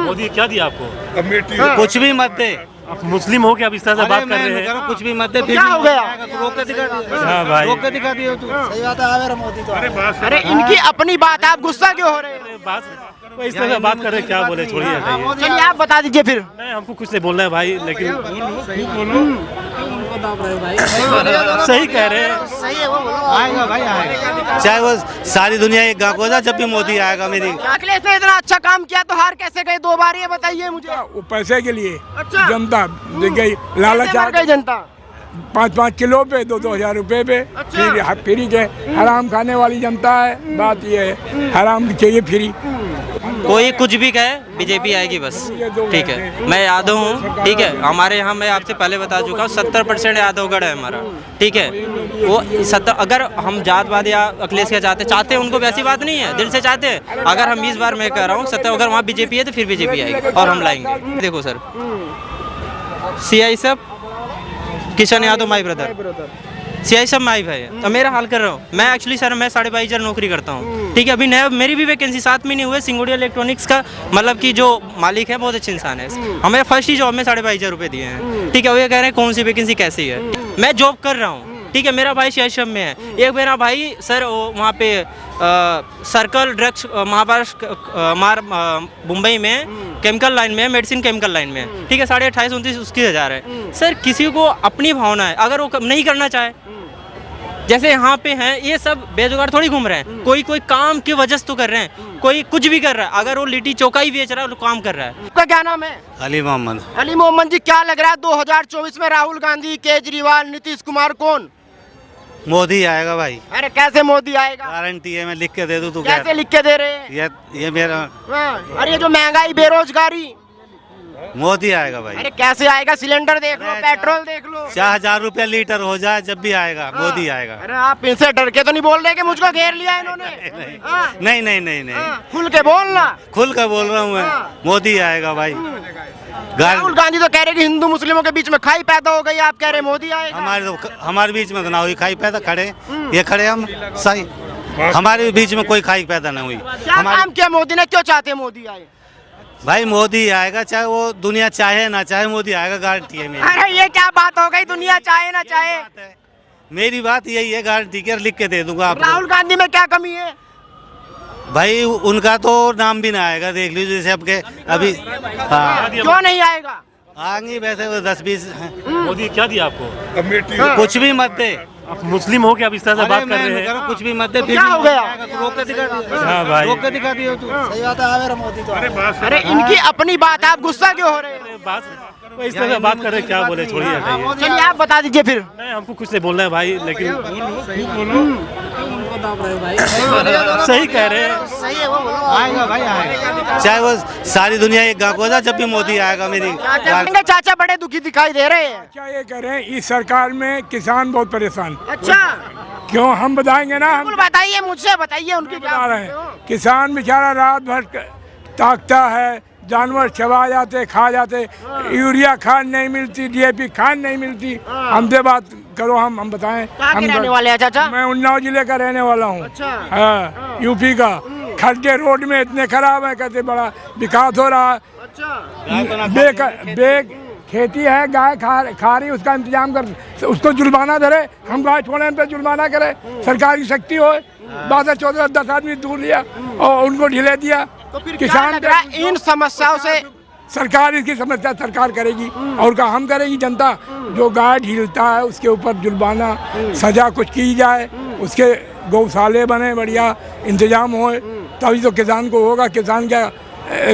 मोदी क्या दिया आपको? कुछ भी मत दे। आप मुस्लिम हो कि आप इस तरह से बात कर रहे हैं? कुछ भी मत दे। क्या हो गया? रोक के दिखा दियो। हाँ भाई, रोक के दिखा दियो तू। सही बात है मेरा मोदी तो। अरे इनकी अपनी बात है, आप गुस्सा क्यों हो रहे हैं? बात कोई इस तरह से बात कर रहे हैं, क्या बोले, छोड़िए हटाइए। चलिए आप बता दीजिए फिर। नहीं, हमको कुछ नहीं बोलना है भाई, लेकिन सही कह रहे हैं। सही है वो बोलो। आएगा भाई आएगा, चाहे वो सारी दुनिया एक गाँव हो जाए, जब भी मोदी आएगा। मेरी अखिलेश ने इतना अच्छा काम किया तो हार कैसे गए 2 बार, ये बताइए मुझे। वो पैसे के लिए अच्छा। जनता देख गई, लालच कैसे आ मर गई जनता? 5-5 किलो पे 2-2 हजार रुपए पे। अच्छा। फ्री के हराम खाने वाली जनता है। बात ये है, हराम चाहिए फ्री। कोई कुछ भी कहे, बीजेपी आएगी बस, ठीक है। मैं यादव हूँ, ठीक है। हमारे यहाँ मैं आपसे पहले बता चुका हूँ 70% यादवगढ़ है हमारा, ठीक है। वो 70, अगर हम जातवाद या अखिलेश के चाहते हैं उनको, वैसी बात नहीं है, दिल से चाहते हैं। अगर हम इस बार मैं कह रहा हूँ 70, अगर वहाँ बीजेपी है तो फिर बीजेपी आएगी और हम लाएंगे। देखो सर, CI सब Kishan Yadav my brother, CI सब माई भाई है। तो मेरा हाल कर रहा हूँ मैं, एक्चुअली सर मैं 22,500 नौकरी करता हूँ, ठीक है। अभी नया मेरी भी वैकेंसी 7 महीने हुए। सिंगोडिया इलेक्ट्रॉनिक्स का मतलब कि जो मालिक है बहुत अच्छे इंसान है। हमें फर्स्ट ही जॉब में 22,500 रुपये दिए हैं, ठीक है। वो ये कह रहे हैं कौन सी वैकेंसी कैसी है। मैं जॉब कर रहा हूँ, ठीक है। मेरा भाई CI में है, एक मेरा भाई सर वहाँ पे सर्कल ड्रग्स महाराष्ट्र मुंबई में केमिकल लाइन में, मेडिसिन केमिकल लाइन में, ठीक है। 28,29 उसकी हज़ार है। सर किसी को अपनी भावना है, अगर वो नहीं करना चाहे, जैसे यहाँ पे हैं ये सब बेरोजगार थोड़ी घूम रहे हैं, कोई काम की वजह से तो कर रहे हैं, कोई कुछ भी कर रहा है। अगर वो लिट्टी चोखा ही बेच रहा है, वो काम कर रहा है। आपका क्या नाम है? अली मोहम्मद। अली मोहम्मद जी, क्या लग रहा है 2024 में राहुल गांधी, केजरीवाल, नीतीश कुमार, कौन? मोदी आएगा भाई, अरे कैसे मोदी आएगा? गारंटी है, मैं लिख के दे दूं तू। कैसे लिख के दे रहे हैं? ये मेरा हाँ, अरे ये जो महंगाई, बेरोजगारी, मोदी आएगा भाई। अरे कैसे आएगा? सिलेंडर देख लो, पेट्रोल देख लो। 4,000 रुपया लीटर हो जाए, जब भी आएगा मोदी आएगा। अरे आप इनसे डर के तो नहीं बोल रहे कि मुझको घेर लिया इन्होंने? हाँ, नहीं नहीं नहीं नहीं, हाँ, खुल के बोलना। खुल कर बोल रहा हूँ मैं, मोदी आएगा भाई। राहुल गांधी तो कह रहे कि हिंदू मुस्लिमों के बीच में खाई पैदा हो गई, आप कह रहे मोदी आएगा। हमारे बीच में तो ना हुई खाई पैदा, खड़े ये खड़े हम सही, हमारे बीच में कोई खाई पैदा ना हुई। क्या काम किया मोदी ने, क्यों चाहते मोदी आए? भाई मोदी आएगा, चाहे वो दुनिया चाहे ना चाहे, मोदी आएगा, गारंटी है मेरी। अरे ये क्या बात हो गई, दुनिया चाहे ना चाहे? मेरी बात यही है, गारंटी के लिख के दे दूंगा आपको। राहुल गांधी में क्या कमी है? भाई उनका तो नाम भी ना आएगा, देख लीजिए जैसे आपके अभी। हाँ, क्यों नहीं आएगा? आएंगे वैसे वो 10-20। मोदी क्या दिया आपको? कुछ भी मत दे। आप मुस्लिम हो कि आप इस तरह से बात कर रहे हैं? कुछ भी मत दे। क्या हो गया? रोक के दिखा दियो। हाँ भाई, रोक के दिखा दियो तू। सही बात है मेरा मोदी तो। अरे इनकी अपनी बात है, आप गुस्सा क्यों हो रहे हैं? बात कोई इस तरह से बात कर रहे हैं, क्या बोले, छोड़िए हटाइए। चलिए आप बता दीजिए फिर। नहीं, हमको कुछ नहीं बोलना है भाई, लेकिन सही कह रहे हैं। सही है वो बोलो। आएगा भाई आएगा, चाहे वो सारी दुनिया एक गाँव हो जाए, जब भी मोदी आएगा। मेरी चाचा बड़े दुखी दिखाई दे रहे हैं। क्या ये कह रहे हैं, इस सरकार में किसान बहुत परेशान। अच्छा, क्यों, हम बताएंगे ना। हम बिल्कुल बताइए, मुझसे बताइए उनकी क्या बता रहे हैं, किसान बेचारा रात भर ताकता है, जानवर चबा जाते, खा जाते, यूरिया खाद नहीं मिलती, DAP खाद नहीं मिलती। हमसे बात करो, हम बताएं। कहाँ के रहने वाले हैं चाचा? मैं उन्नाव जिले का रहने वाला हूँ। अच्छा। हाँ, यूपी का। खड्डे रोड में इतने खराब है, कहते बड़ा विकास हो रहा है। बेग खेती है, गाय खा रही, उसका इंतजाम कर, उसको जुर्माना धरे। हम गाय छोड़ने पे जुर्माना करे, सरकार की शक्ति हो। 12-14-10 आदमी दूर लिया और उनको ढिले दिया। तो फिर किसान इन समस्याओं से सरकार, इसकी समस्या सरकार करेगी और का हम करेगी जनता। जो गाय ढीलता है उसके ऊपर जुर्माना, सजा कुछ की जाए, उसके गौशाले बने, बढ़िया इंतजाम हो, तभी तो किसान को होगा। किसान क्या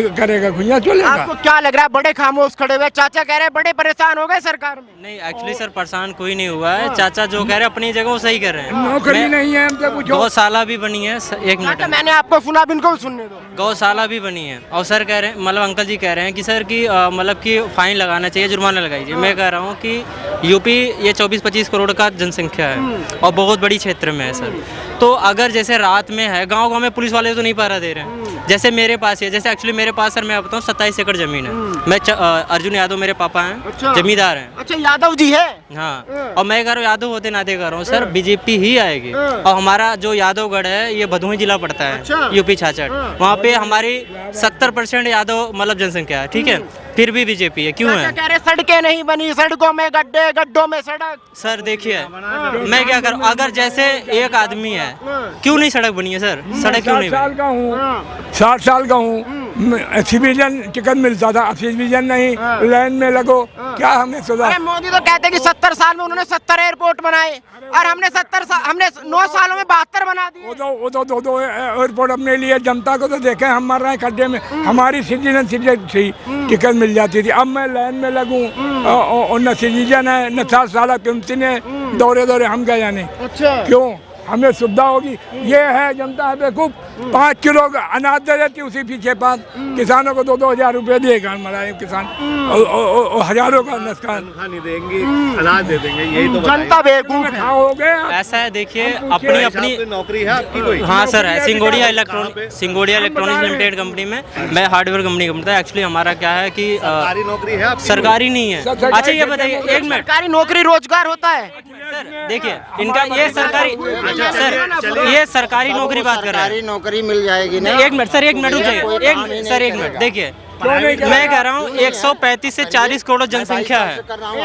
करेगा, भैया चलेगा। आपको क्या लग रहा है? बड़े खामोश खड़े हुए, चाचा कह रहे हैं बड़े परेशान हो गए सरकार में। नहीं, एक्चुअली सर परेशान कोई नहीं हुआ है। चाचा जो कह रहे हैं अपनी जगह वो सही कर रहे हैं। नौकरी नहीं है, हमसे पूछो। गौशाला भी बनी है, एक मिनट, मैंने आपको सुना, अब इनको भी सुनने दो। गौशाला भी बनी है। और सर कह रहे हैं, मतलब अंकल जी कह रहे हैं कि सर कि मतलब कि फाइन लगाना चाहिए, जुर्माना लगाइए। मैं कह रहा हूँ कि यूपी ये 24-25 करोड़ का जनसंख्या है और बहुत बड़ी क्षेत्र में है सर। तो अगर जैसे रात में है, गाँव में पुलिस वाले तो नहीं पहरा दे रहे हैं, जैसे मेरे पास है, जैसे एक्चुअली मेरे पास सर मैं बताऊँ 27 एकड़ जमीन है। मैं अर्जुन यादव मेरे पापा हैं, अच्छा। जमींदार हैं। अच्छा यादव जी है। हाँ, और मैं कह रहा हूँ यादव होते नाते कह रहा हूँ सर, बीजेपी ही आएगी। और हमारा जो यादवगढ़ है ये भदोही जिला पड़ता है, अच्छा। यूपी छाछठ। वहाँ पे हमारी 70% यादव मतलब जनसंख्या है, ठीक है, फिर भी बीजेपी है। क्यों है? कह रहे सड़कें नहीं बनी, सड़कों में गड्ढे, गड्ढों में सड़क। सर देखिए मैं क्या करूँ, अगर जैसे एक आदमी है, क्यों नहीं सड़क बनी है सर? सड़क क्यों नहीं 60 साल बनी? का हूँ, 60 साल का हूँ, सिविलियन टिकट मिलता था, अब सिविलियन नहीं, लाइन में लगो, क्या हमें सुधा? अरे मोदी तो कहते हैं कि 70 साल में उन्होंने 70 एयरपोर्ट बनाए और हमने 9 सालों में 72 बना दिए। वो तो दो एयरपोर्ट अपने लिए, जनता को तो देखें, हम मर रहे हैं खड्डे में। हमारी सिटीजन थी, टिकट मिल जाती थी। अब मैं लाइन में लगूं और न सिटीजन है न 60 साल पेंशन है, दौरे हम क्या जाने। अच्छा क्यों? हमें सुविधा होगी। ये है जनता है बेवकूफ, 5 किलो अनाज दे देती उसी पीछे पास, किसानों को 2-2 हजार रुपये देगा हमारा किसान, और हजारों का नुकसान। नहीं देंगे, अनाज दे देंगे, यही तो जनता बेवकूफ है। हो गए ऐसा है देखिए, अपनी अपनी नौकरी है आपकी कोई? हाँ सर है, सिंगोड़िया इलेक्ट्रॉनिक्स लिमिटेड कंपनी में मैं हार्डवेयर कंपनी का था। एक्चुअली हमारा क्या है कि सरकारी नौकरी है आपकी? सरकारी नहीं है। अच्छा ये बताइए, एक मिनट सरकारी नौकरी रोजगार होता है। सर, देखिए इनका ये सरकारी, सर ये सरकारी नौकरी बात कर रहे हैं। नौकरी मिल जाएगी ना। एक मिनट सर, एक मिनट रुक जाइए, एक मिनट देखिए, मैं कह रहा हूँ 135 से 40 करोड़ जनसंख्या है,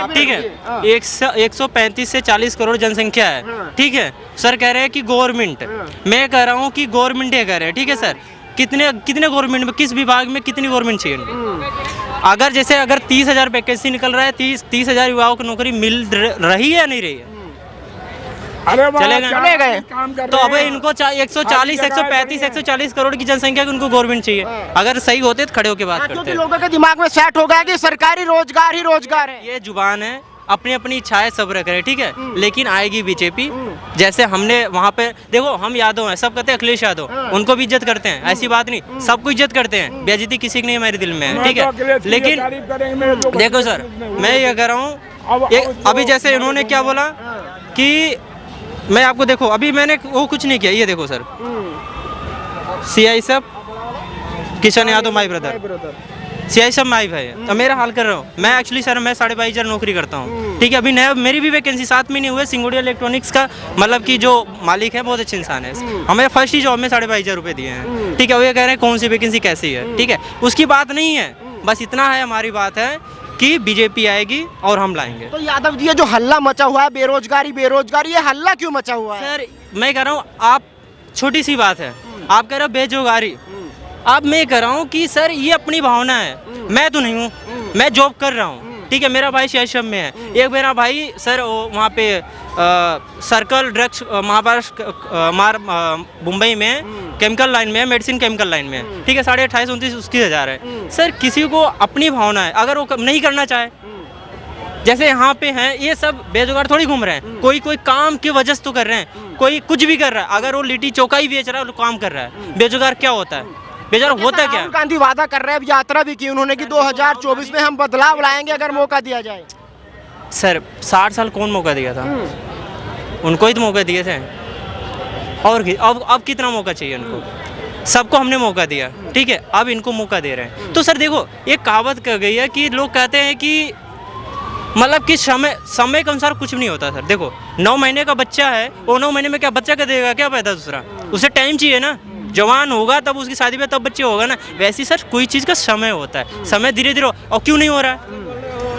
ठीक है, 135 से 40 करोड़ जनसंख्या है, ठीक है। सर कह रहे हैं कि गवर्नमेंट, मैं कह रहा हूँ कि गवर्नमेंट ये कह रहे हैं, ठीक है सर। कितने गवर्नमेंट में, किस विभाग में कितनी गवर्नमेंट चाहिए उनको? अगर जैसे अगर 30,000 वैकेंसी निकल रहा है, 30,000 युवाओं को नौकरी मिल रही है या नहीं रही है? अरे चले गए। तो अब इनको 140, 135, 140 करोड़ की जनसंख्या की उनको गवर्नमेंट चाहिए। अगर सही होते तो खड़े होकर बात करते। क्योंकि लोगों के दिमाग में सेट हो गया कि सरकारी रोजगार ही रोजगार है। ये जुबान है, अपनी अपनी इच्छाएं सब रख रहे हैं, ठीक है, लेकिन आएगी बीजेपी। जैसे हमने वहाँ पे देखो, हम यादव हैं, सब कहते हैं अखिलेश यादव, उनको भी इज्जत करते हैं, ऐसी बात नहीं, सबको इज्जत करते हैं, बेइज्जती किसी की नहीं हमारे दिल में है, ठीक है। लेकिन देखो सर, मैं ये कह रहा हूँ, अभी जैसे इन्होंने क्या बोला कि मैं आपको, देखो अभी मैंने वो कुछ नहीं किया, ये देखो सर, CI सब Kishan Yadav my brother, CI सब माई भाई है। अब मेरा हाल कर रहा हूँ मैं, एक्चुअली सर मैं 22,500 नौकरी करता हूँ, ठीक है। अभी नया मेरी भी वैकेंसी 7 महीने हुए। सिंगोड़िया इलेक्ट्रॉनिक्स का मतलब कि जो मालिक है बहुत अच्छे इंसान है, हमें फर्स्ट ही जॉब में 22,500 रुपये दिए हैं, ठीक है। वो ये कह रहे हैं कौन सी वैकेंसी कैसी है, ठीक है, उसकी बात नहीं है, बस इतना है हमारी बात है कि बीजेपी आएगी और हम लाएंगे। तो यादव जी, ये जो हल्ला मचा हुआ है बेरोजगारी, ये हल्ला क्यों मचा हुआ है? सर मैं कह रहा हूँ, आप छोटी सी बात है, आप कह रहे हो बेरोजगारी, अब मैं कह रहा हूँ कि सर ये अपनी भावना है, मैं तो नहीं हूँ, मैं जॉब कर रहा हूँ, ठीक है। मेरा भाई शहर में है, एक मेरा भाई सर वहाँ पे सर्कल ड्रग्स मुंबई में केमिकल लाइन में, मेडिसिन केमिकल लाइन में, ठीक है, 28,529 उसकी हज़ार है। सर किसी को अपनी भावना है, अगर वो नहीं करना चाहे, जैसे यहाँ पे हैं ये सब बेरोजगार थोड़ी घूम रहे हैं, कोई काम की वजह से तो कर रहे हैं, कोई कुछ भी कर रहा है। अगर वो लिट्टी चोखा ही बेच रहा है, वो काम कर रहा है, बेरोजगार क्या होता है? बेरोजगार होता क्या? राहुल गांधी वादा कर रहे हैं, यात्रा भी की उन्होंने कि 2024 में हम बदलाव लाएंगे अगर मौका दिया जाए। सर 60 साल कौन मौका दिया था? उनको ही तो मौका दिए थे, और अब कितना मौका चाहिए उनको? सबको हमने मौका दिया, ठीक है, अब इनको मौका दे रहे हैं। तो सर देखो, एक कहावत कह गई है कि लोग कहते हैं कि मतलब कि समय के अनुसार कुछ भी नहीं होता। सर देखो, 9 महीने का बच्चा है, वो 9 महीने में क्या बच्चा का देगा, क्या पैदा दूसरा, उसे टाइम चाहिए ना, जवान होगा तब उसकी शादी में तब बच्चे होगा ना। वैसे सर कोई चीज़ का समय होता है, समय धीरे धीरे, और क्यों नहीं हो रहा है?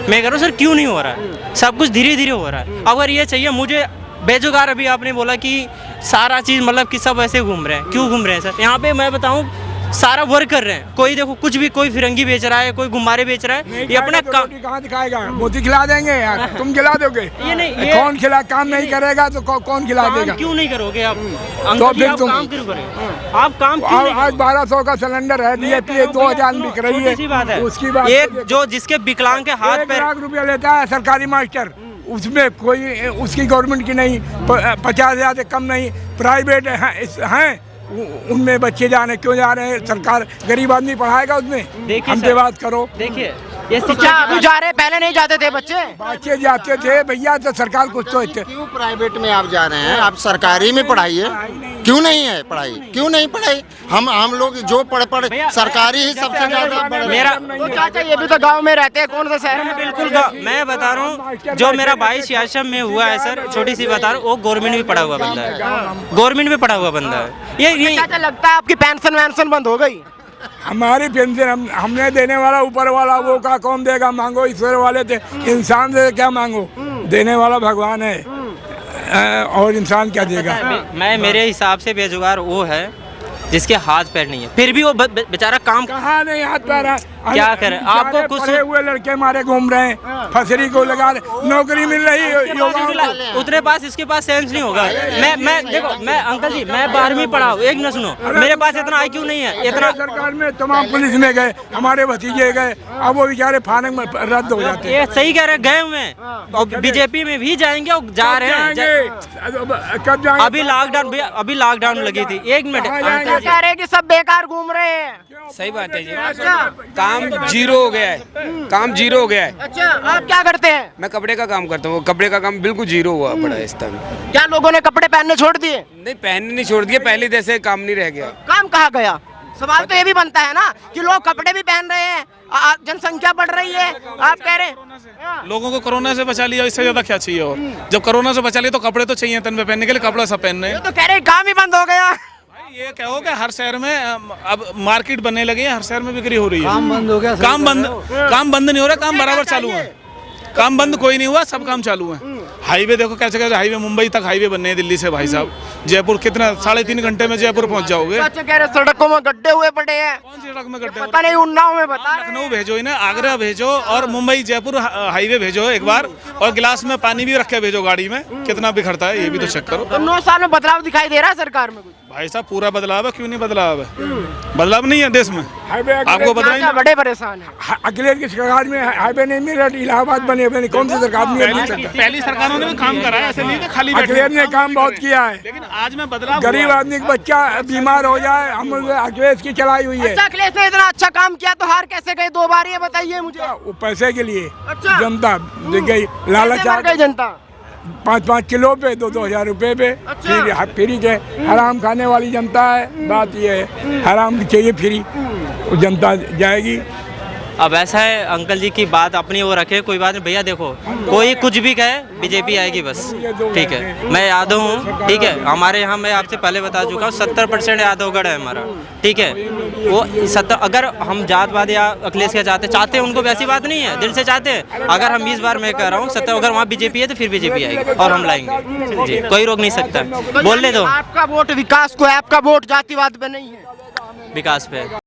मैं कह रहा हूँ सर क्यों नहीं हो रहा है, सब कुछ धीरे धीरे हो रहा है। अगर ये चाहिए मुझे बेरोजगार, अभी आपने बोला कि सारा चीज़ मतलब कि सब ऐसे घूम रहे हैं, क्यों घूम रहे हैं सर? यहाँ पे मैं बताऊँ सारा वर्क कर रहे हैं, कोई देखो कुछ भी, कोई फिरंगी बेच रहा है, कोई गुम्बारे बेच रहा है, ये अपना काम कहाँ दिखाएगा? मोदी खिला देंगे यार, तुम खिला दोगे? ये नहीं, कौन खिला, काम नहीं करेगा तो कौन खिला देगा? क्यों नहीं करोगे आप? तो फिर आप तुम काम क्यों करें? आप काम क्यों नहीं? आज 1200 का सिलेंडर है, DAP 2,000 बिक रही है, बात है उसकी बात एक जो जिसके विकलांग के हाथ 1 पैर, लाख रुपया लेता है सरकारी मास्टर, उसमें कोई उसकी गवर्नमेंट की नहीं, 50,000 से कम नहीं, प्राइवेट हैं, उनमें बच्चे जा रहे, क्यों जा रहे हैं? सरकार गरीब आदमी पढ़ाएगा उसमें? हमसे बात करो। देखिए ये क्या अभी जा रहे, पहले नहीं जाते थे बच्चे जाते थे भैया, तो सरकार कुछ तो क्यों प्राइवेट में आप जा रहे हैं? आप सरकारी में पढ़ाइए। क्यों नहीं है पढ़ाई, क्यों नहीं पढ़ाई? हम लोग जो पढ़ सरकारी ही सबसे ज्यादा मेरा तो चाचा ये भी तो गांव में रहते हैं, कौन सा शहर में? बिल्कुल मैं बता रहा हूँ, जो मेरा भाई सियासत में हुआ है सर, छोटी सी बता रहा हूँ, वो गवर्नमेंट में पढ़ा हुआ बंदा है, गवर्नमेंट में पढ़ा हुआ बंदा है। ये चाचा लगता है आपकी पेंशन वेंशन बंद हो गई? हमारी पेंशन हमने देने वाला ऊपर वाला, वो का कौन देगा? मांगो ईश्वर वाले थे, इंसान से क्या मांगो? देने वाला भगवान है और इंसान क्या देगा? मैं मेरे हिसाब से बेजुगार वो है जिसके हाथ पैर नहीं है, फिर भी वो बेचारा काम कहाँ नहीं हाथ पैर है? क्या करे? आपको कुछ पढ़े हुए लड़के मारे घूम रहे हैं, फसरी को लगा रहे, नौकरी मिल रही है, उतने पास इसके पास सेंस नहीं होगा। मैं देखो, मैं अंकल जी मैं 12वीं पढ़ा हूँ, एक मिनट सुनो, मेरे पास इतना IQ नहीं है, इतना सरकार में तमाम पुलिस में गए, हमारे भतीजे गए, अब वो बेचारे फानक में रद्द हो जाते हैं। ये सही कह रहे, गए हुए हैं और बीजेपी में भी जाएंगे और जा रहे हैं। कब जाएंगे? अभी लॉकडाउन लगी थी, एक मिनट। कह रहे हैं कि सब बेकार घूम रहे हैं। सही बात है जी, अच्छा काम जीरो हो गया है, काम जीरो हो गया है। अच्छा, आप क्या करते हैं? मैं कपड़े का काम करता हूँ, कपड़े का काम बिल्कुल जीरो हुआ पड़ा है इस टाइम। क्या लोगों ने कपड़े पहनने छोड़ दिए? नहीं, पहनने नहीं छोड़ दिए, पहले जैसे काम नहीं रह गया। काम कहाँ गया? सवाल तो ये भी बनता है ना कि लोग कपड़े भी पहन रहे हैं, जनसंख्या बढ़ रही है, आप कह रहे हैं लोगों को कोरोना से बचा लिया, इससे ज्यादा क्या चाहिए? और जब कोरोना से बचा लिया तो कपड़े तो चाहिए तन पे पहनने के लिए, कपड़ा सब पहन रहे हैं। तो कह रहे हैं काम ही बंद हो गया। ये कहो कि हर शहर में अब मार्केट बनने लगी है, हर शहर में बिक्री हो रही है। काम बंद हो गया? काम बंद नहीं हो रहा, काम बराबर चालू है, काम बंद कोई नहीं हुआ, सब काम चालू है। हाईवे देखो कैसे कैसे हाईवे, मुंबई तक हाईवे बनने हैं दिल्ली से भाई साहब। जयपुर कितना 3.5 घंटे में जयपुर पहुंच जाओगे। अच्छा, कह रहे सड़कों में गड्ढे हुए पड़े हैं। कौन सी सड़क में गड्ढे? पता नहीं, उन्नाव में बता रहे हैं। लखनऊ भेजो इन्हें, आगरा भेजो और मुंबई जयपुर हाईवे भेजो एक बार, और गिलास में पानी भी रख के भेजो गाड़ी में, कितना बिखरता है ये भी तो चेक करो। तो 9 साल में बदलाव दिखाई दे रहा है सरकार में कुछ? भाई साहब पूरा बदलाव है, क्यों नहीं बदलाव है? बदलाव नहीं है देश में, आपको बताइए। चाचा बड़े परेशान है। अखिलेश की सरकार में हाईवे नहीं मिल रहा, इलाहाबाद बने, कौन सी सरकार में? पहली सरकारों ने भी काम करा है, ऐसे नहीं कि खाली बैठे। अखिलेश ने काम बहुत किया है, लेकिन आज में बदलाव गरीब आदमी का बच्चा बीमार हो जाए, हम अखिलेश की चलाई हुई है। अच्छा, अखिलेश ने इतना अच्छा काम किया तो हार कैसे गए 2 बार, ये बताइए मुझे। वो पैसे के लिए अच्छा। जनता देख गई, लालच आ गई जनता। 5-5 किलो पे 2-2 हजार रुपए पे अच्छा। फ्री के हराम खाने वाली जनता है। बात ये है, हराम की चाहिए फ्री, वो जनता जाएगी। अब ऐसा है, अंकल जी की बात अपनी वो रखे, कोई बात नहीं भैया। देखो कोई कुछ भी कहे, बीजेपी आएगी बस, ठीक है। मैं यादव हूँ, ठीक है, हमारे यहाँ मैं आपसे पहले बता चुका हूँ 70% यादवगढ़ है हमारा, ठीक है। वो 70, अगर हम जातवाद या अखिलेश के चाहते हैं उनको, वैसी बात नहीं है, दिल से चाहते हैं। अगर हम 20 बार मैं कह रहा हूँ 70, अगर वहाँ बीजेपी है तो फिर बीजेपी आएगी और हम लाएंगे जी, कोई रोक नहीं सकता। बोलने दो। आपका वोट विकास को है, आपका वोट जातिवाद पे नहीं है, विकास पे।